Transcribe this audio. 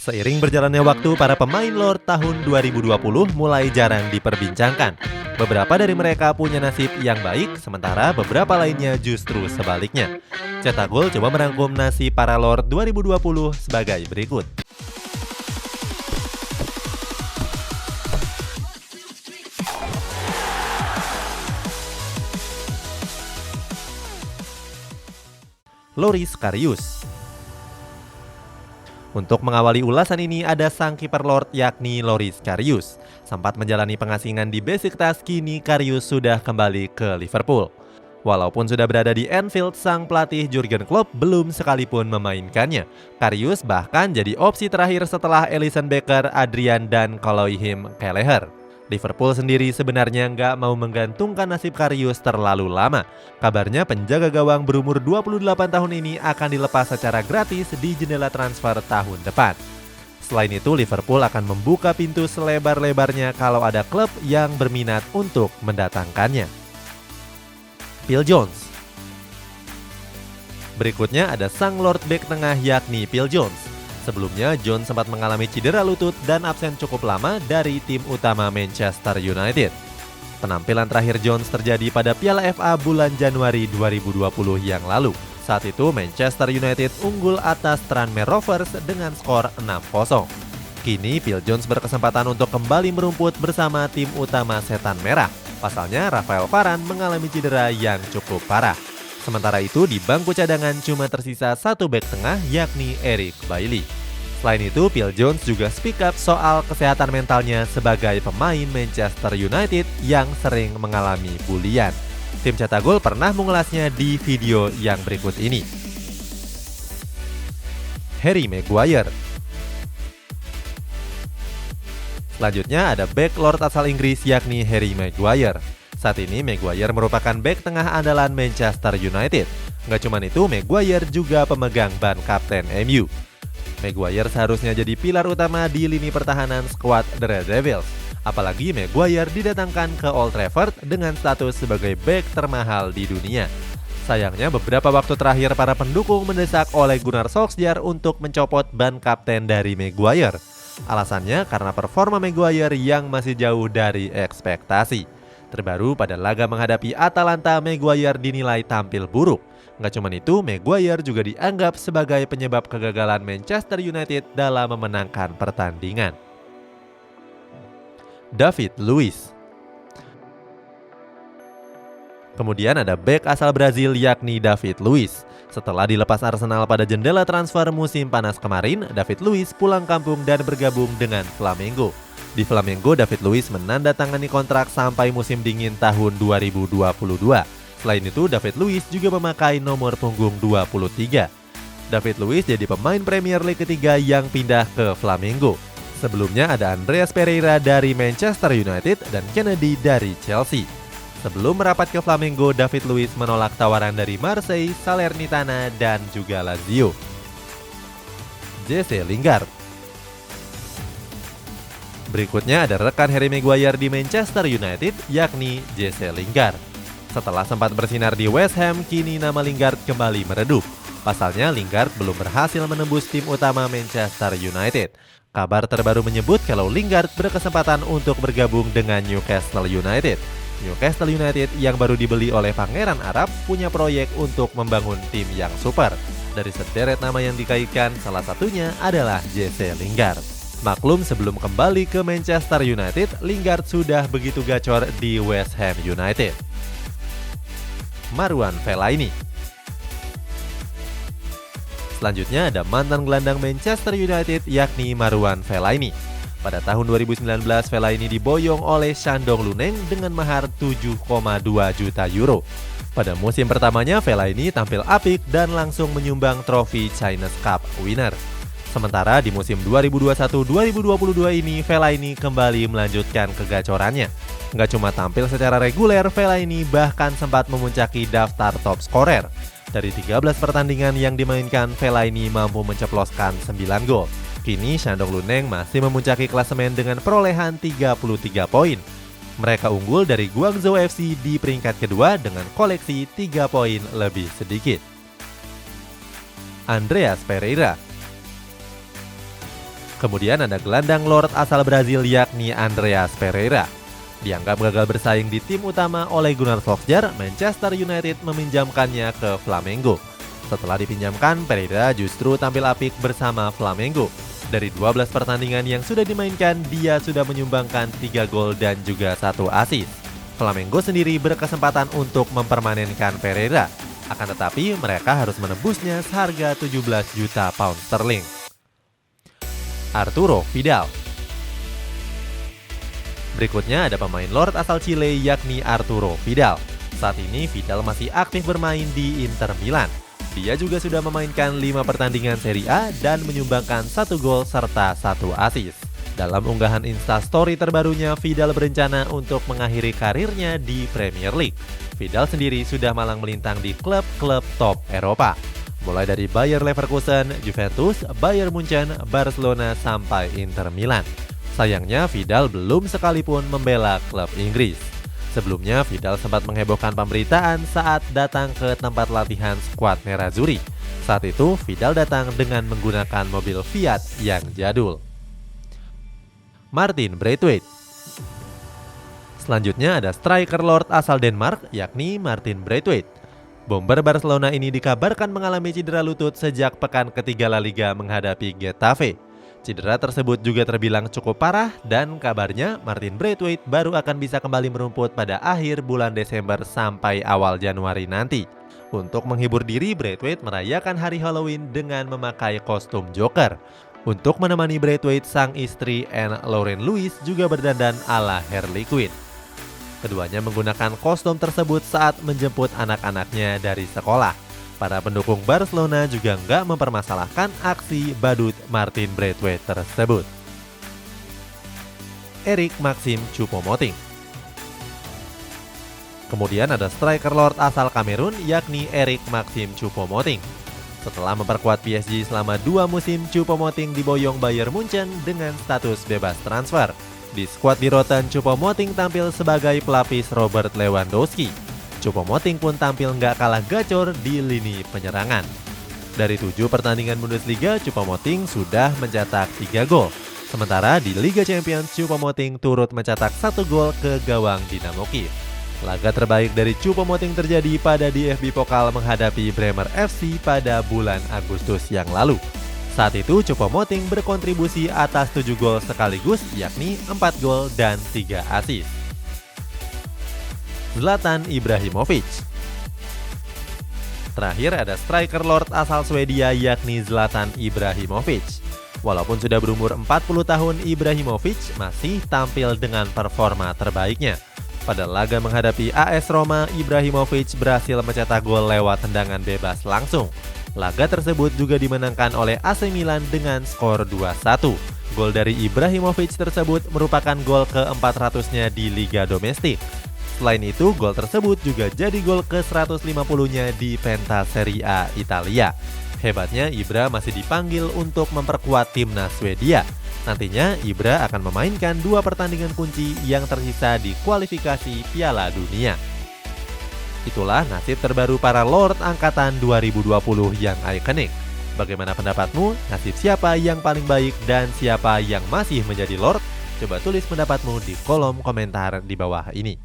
Seiring berjalannya waktu, para pemain Lord tahun 2020 mulai jarang diperbincangkan. Beberapa dari mereka punya nasib yang baik, sementara beberapa lainnya justru sebaliknya. Cetak Gol coba merangkum nasib para Lord 2020 sebagai berikut. Loris Karius. Untuk mengawali ulasan ini ada sang kiper Lord yakni Loris Karius. Sempat menjalani pengasingan di Besiktas, kini Karius sudah kembali ke Liverpool. Walaupun sudah berada di Anfield, sang pelatih Jurgen Klopp belum sekalipun memainkannya. Karius bahkan jadi opsi terakhir setelah Alisson Becker, Adrian, dan Koloihim Kelleher. Liverpool sendiri sebenarnya nggak mau menggantungkan nasib Karius terlalu lama. Kabarnya penjaga gawang berumur 28 tahun ini akan dilepas secara gratis di jendela transfer tahun depan. Selain itu, Liverpool akan membuka pintu selebar-lebarnya kalau ada klub yang berminat untuk mendatangkannya. Phil Jones. Berikutnya ada sang Lord Bek tengah yakni Phil Jones. Sebelumnya, Jones sempat mengalami cedera lutut dan absen cukup lama dari tim utama Manchester United. Penampilan terakhir Jones terjadi pada Piala FA bulan Januari 2020 yang lalu. Saat itu Manchester United unggul atas Tranmere Rovers dengan skor 6-0. Kini Phil Jones berkesempatan untuk kembali merumput bersama tim utama Setan Merah. Pasalnya Rafael Varane mengalami cedera yang cukup parah. Sementara itu di bangku cadangan cuma tersisa satu bek tengah yakni Eric Bailly. Selain itu, Phil Jones juga speak up soal kesehatan mentalnya sebagai pemain Manchester United yang sering mengalami bulian. Tim Cetak Gol pernah mengulasnya di video yang berikut ini. Harry Maguire. Selanjutnya ada bek Lord asal Inggris yakni Harry Maguire. Saat ini Maguire merupakan bek tengah andalan Manchester United. Nggak cuma itu, Maguire juga pemegang ban kapten MU. Maguire seharusnya jadi pilar utama di lini pertahanan skuad The Red Devils. Apalagi Maguire didatangkan ke Old Trafford dengan status sebagai bek termahal di dunia. Sayangnya beberapa waktu terakhir para pendukung mendesak Ole Gunnar Solskjaer untuk mencopot ban kapten dari Maguire. Alasannya karena performa Maguire yang masih jauh dari ekspektasi. Terbaru pada laga menghadapi Atalanta, Maguire dinilai tampil buruk. Nggak cuma itu, Maguire juga dianggap sebagai penyebab kegagalan Manchester United dalam memenangkan pertandingan. David Luiz. Kemudian ada bek asal Brazil yakni David Luiz. Setelah dilepas Arsenal pada jendela transfer musim panas kemarin, David Luiz pulang kampung dan bergabung dengan Flamengo. Di Flamengo, David Luiz menandatangani kontrak sampai musim dingin tahun 2022. Selain itu, David Luiz juga memakai nomor punggung 23. David Luiz jadi pemain Premier League ketiga yang pindah ke Flamengo. Sebelumnya ada Andreas Pereira dari Manchester United dan Kennedy dari Chelsea. Sebelum merapat ke Flamengo, David Luiz menolak tawaran dari Marseille, Salernitana, dan juga Lazio. Jesse Lingard. Berikutnya ada rekan Harry Maguire di Manchester United yakni Jesse Lingard. Setelah sempat bersinar di West Ham, kini nama Lingard kembali meredup. Pasalnya Lingard belum berhasil menembus tim utama Manchester United. Kabar terbaru menyebut kalau Lingard berkesempatan untuk bergabung dengan Newcastle United. Newcastle United yang baru dibeli oleh Pangeran Arab punya proyek untuk membangun tim yang super. Dari sederet nama yang dikaitkan, salah satunya adalah Jesse Lingard. Maklum sebelum kembali ke Manchester United, Lingard sudah begitu gacor di West Ham United. Marouane Fellaini. Selanjutnya ada mantan gelandang Manchester United yakni Marouane Fellaini. Pada tahun 2019, Fellaini diboyong oleh Shandong Luneng dengan mahar 7,2 juta euro. Pada musim pertamanya, Fellaini tampil apik dan langsung menyumbang trofi Chinese Cup winner. Sementara di musim 2021-2022 ini, Fellaini kembali melanjutkan kegacorannya. Nggak cuma tampil secara reguler, Fellaini bahkan sempat memuncaki daftar top scorer. Dari 13 pertandingan yang dimainkan, Fellaini mampu menceploskan 9 gol. Kini Shandong Luneng masih memuncaki klasemen dengan perolehan 33 poin. Mereka unggul dari Guangzhou FC di peringkat kedua dengan koleksi 3 poin lebih sedikit. Andreas Pereira. Kemudian ada gelandang Lord asal Brazil yakni Andreas Pereira. Dianggap gagal bersaing di tim utama oleh Gunnar Solskjaer, Manchester United meminjamkannya ke Flamengo. Setelah dipinjamkan, Pereira justru tampil apik bersama Flamengo. Dari 12 pertandingan yang sudah dimainkan, dia sudah menyumbangkan 3 gol dan juga 1 assist. Flamengo sendiri berkesempatan untuk mempermanenkan Pereira. Akan tetapi, mereka harus menebusnya seharga 17 juta pound sterling. Arturo Vidal. Berikutnya ada pemain Lord asal Chile yakni Arturo Vidal. Saat ini Vidal masih aktif bermain di Inter Milan. Dia juga sudah memainkan 5 pertandingan Serie A dan menyumbangkan 1 gol serta 1 assist. Dalam unggahan Instastory terbarunya, Vidal berencana untuk mengakhiri karirnya di Premier League. Vidal sendiri sudah malang melintang di klub-klub top Eropa, mulai dari Bayer Leverkusen, Juventus, Bayern Munchen, Barcelona sampai Inter Milan. Sayangnya Vidal belum sekalipun membela klub Inggris. Sebelumnya Vidal sempat menghebohkan pemberitaan saat datang ke tempat latihan skuad Nerazzurri. Saat itu Vidal datang dengan menggunakan mobil Fiat yang jadul. Martin Braithwaite. Selanjutnya ada striker Lord asal Denmark yakni Martin Braithwaite. Bomber Barcelona ini dikabarkan mengalami cedera lutut sejak pekan ketiga La Liga menghadapi Getafe. Cedera tersebut juga terbilang cukup parah dan kabarnya Martin Braithwaite baru akan bisa kembali merumput pada akhir bulan Desember sampai awal Januari nanti. Untuk menghibur diri, Braithwaite merayakan hari Halloween dengan memakai kostum Joker. Untuk menemani Braithwaite, sang istri Anne Lauren Lewis juga berdandan ala Harley Quinn. Keduanya menggunakan kostum tersebut saat menjemput anak-anaknya dari sekolah. Para pendukung Barcelona juga nggak mempermasalahkan aksi badut Martin Braithwaite tersebut. Eric Maxim Choupo-Moting. Kemudian ada striker Lord asal Kamerun yakni Eric Maxim Choupo-Moting. Setelah memperkuat PSG selama 2 musim, Choupo-Moting diboyong Bayern Munchen dengan status bebas transfer. Di skuad Biroten, Choupo-Moting tampil sebagai pelapis Robert Lewandowski. Choupo-Moting pun tampil nggak kalah gacor di lini penyerangan. Dari 7 pertandingan Bundesliga, Choupo-Moting sudah mencetak 3 gol. Sementara di Liga Champions, Choupo-Moting turut mencetak 1 gol ke gawang Dinamo Kiev. Laga terbaik dari Choupo-Moting terjadi pada DFB Pokal menghadapi Bremer FC pada bulan Agustus yang lalu. Saat itu Choupo-Moting berkontribusi atas 7 gol sekaligus, yakni 4 gol dan 3 assist. Zlatan Ibrahimovic. Terakhir ada striker Lord asal Swedia yakni Zlatan Ibrahimovic. Walaupun sudah berumur 40 tahun, Ibrahimovic masih tampil dengan performa terbaiknya. Pada laga menghadapi AS Roma, Ibrahimovic berhasil mencetak gol lewat tendangan bebas langsung. Laga tersebut juga dimenangkan oleh AC Milan dengan skor 2-1. Gol dari Ibrahimovic tersebut merupakan gol ke-400-nya di Liga Domestik. Selain itu, gol tersebut juga jadi gol ke-150-nya di Penta Serie A Italia. Hebatnya, Ibra masih dipanggil untuk memperkuat timnas Swedia. Nantinya, Ibra akan memainkan 2 pertandingan kunci yang tersisa di kualifikasi Piala Dunia. Itulah nasib terbaru para Lord Angkatan 2020 yang ikonik. Bagaimana pendapatmu? Nasib siapa yang paling baik dan siapa yang masih menjadi Lord? Coba tulis pendapatmu di kolom komentar di bawah ini.